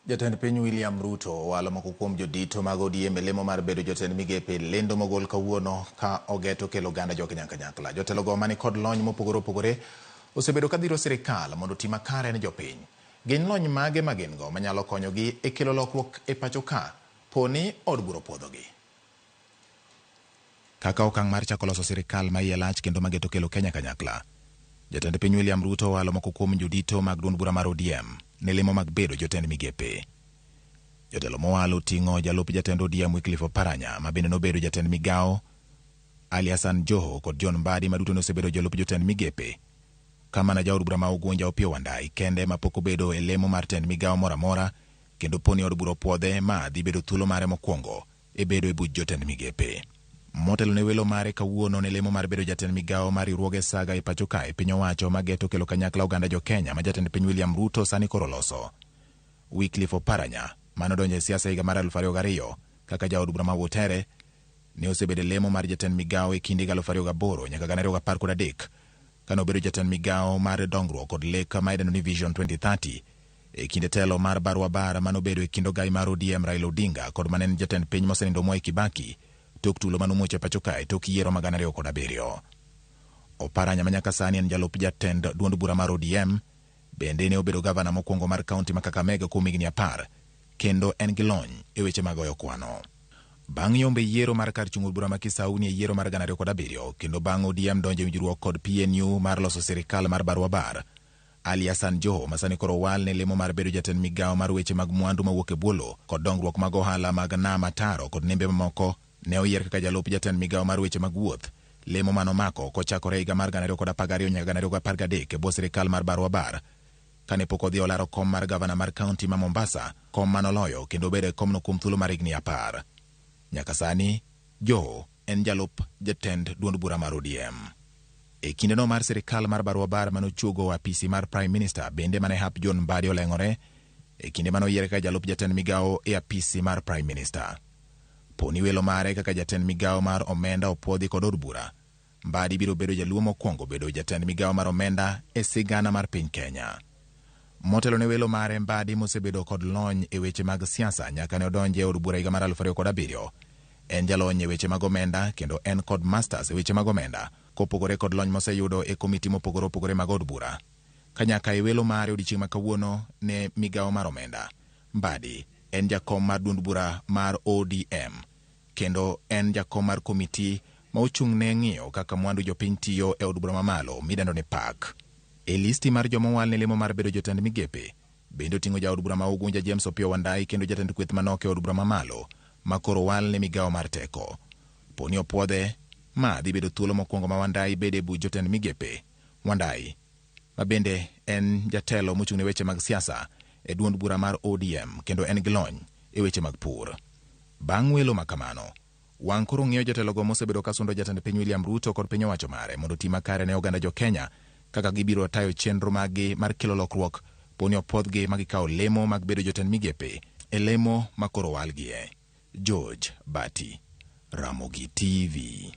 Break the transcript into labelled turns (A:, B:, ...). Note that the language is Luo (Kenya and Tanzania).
A: Jatend piny William Ruto walo moko kuom jodito mag ODM lemo mar bedo jotend migepe lendo mogol kawuono ka ogeto kelo ganda jok nyakanyakla. Jotelo go mani kod lony mopogore opogore osebedo ka dhiro sirikal mondo tim makare ne jopiny. Gin lony mage magin go manyalo konyogi e kelo lokruok e pacho ka poni od bura puodhogi. Kaka okang' mar chako loso sirikal ma iye lach kendo mageto kelo Kenya kanyakla. Jatend piny William Ruto walo moko kuom jodito mag duond bura mar ODM ne lemo mag bedo jotend migepe. Jotelo mowalo ting'o jalup jatend ODM Wycliffe Oparanya ma bende nobedo jatend migao, Ali Hassan Joho kod John Mbadi ma duto nosebedo jalup jotend migepe. Kama na jaod bura ma Ugunja Opiyo Wandayi kende ma pok obedo e lemo mar tend migao moro amora kendo poni od bura puodhe ma dhi bedo thuolo mare mokwongo e bedo e buch jotend migepe. Motelo ne welo mare kawuono ne lemo mar bedo jatend migao mar riwruoge saga e pacho ka e piny owacho mageto kelo kanyakla oganda jo Kenya ma jatend piny William Ruto sani koro loso. Wycliffe Oparanya manodonjo e siasa higa mar 2002 kaka jaod bura ma Wutere ne osebedo lemo mar jatend migao e kinde 2008 nyaka 2013 kano obedo jatend migao mar dongruok kod lek ma idendo ni Vision 2030 e kinde telo mar Barua Bara manobedo e kindo gai mar ODM Raila Odinga kod manen jatend piny mosenindo Mwai Kibaki tok tulo manumoche pacho kae tok yiero mag 2007. Oparanya manyaka sani en jalup jatend duond bura mar ODM bende ne obedo gavana mokwongo mar kaunti ma Kakamega kuom higni 10 kendo en gi lony e weche mag goyo kwano. Bang' yombe yiero mar kar chung' bura ma Kisauni e yiero mar 2007 kendo bang' ODM donjo e winjruok kod PNU mar loso sirikal mar Barua Bara, Ali Hassan Joho masani koro wal ne lemo mar bedo jatend migao mar weche mag mwandu mawuok e bwolo kod dongruok mag ohala mag nam ataro kod nembe mamoko ne oyier kaka jalup jatend migao mar weche mag wuoth, lemo manomako kochakore higa mar 2012 nyaka 2013 e bwo sirikal mar Barua Bara kane pok odhi olaro kom mar gavana mar kaunti ma Mombasa, kom manoloyo kendo bedo e komno kuom thuolo mar higni 10. Nyaka sani Joho en jalup jatend duond bura mar ODM. E kindeno mar sirikal mar Barua Bara manochuogo apisi mar Prime Minister bende mane hap John Mbadi oleng'ore e kinde manoyiere kaka jalup jatend migao e apisi mar Prime Minister. Poni welo mare kaka jatend migao mar omenda opuodhi kod od bura, Mbadi biro bedo jaluo mokwongo bedo jatend migao mar omenda e sigana mar piny Kenya. Motelo ne welo mare Mbadi mosebedo kod lony e weche mag siasa nyaka ne odonje e od bura higa mar 2007. En jalony e weche mag omenda kendo en kod masters e weche mag omenda kopogore kod lony moseyudo e komiti mopogore opogore mag od bura. Kanyaka e welo mare odiochieng' ma kawuono ne migao mar omenda, Mbadi en jakom mar duond bura mar ODM kendo en jakom mar komiti ma ochung' ne ng'iyo kaka mwandu jopiny tiyo e od bura mamalo midendo ni PAC. E listi mar joma owal ne lemo mar bedo jotend migepe bende oting'o jaod bura ma Ugunja James Opiyo Wandayi kendo jatend kweth manok e od bura mamalo ma koro wal ne migao mar teko. Poni opuodhe ma dhi bedo thuolo mokwongo ma Wandayi bede buch jotend migepe. Wandayi ma bende en jatelo mochung' ne weche mag siasa e duond bura mar ODM kendo en gi lony e weche mag pur. Bang' welo makamano, wang' koro ng'iyo jotelogo mosebedo kasundo jatend piny William Ruto kod piny owacho mare mondo tim makare ne oganda jo Kenya kaka gibiro tayo chenro maggi mar kelo lokruok poni opuodhgi magikawo lemo mag bedo jotend migepe e lemo ma koro walgie. George Bati, Ramogi TV.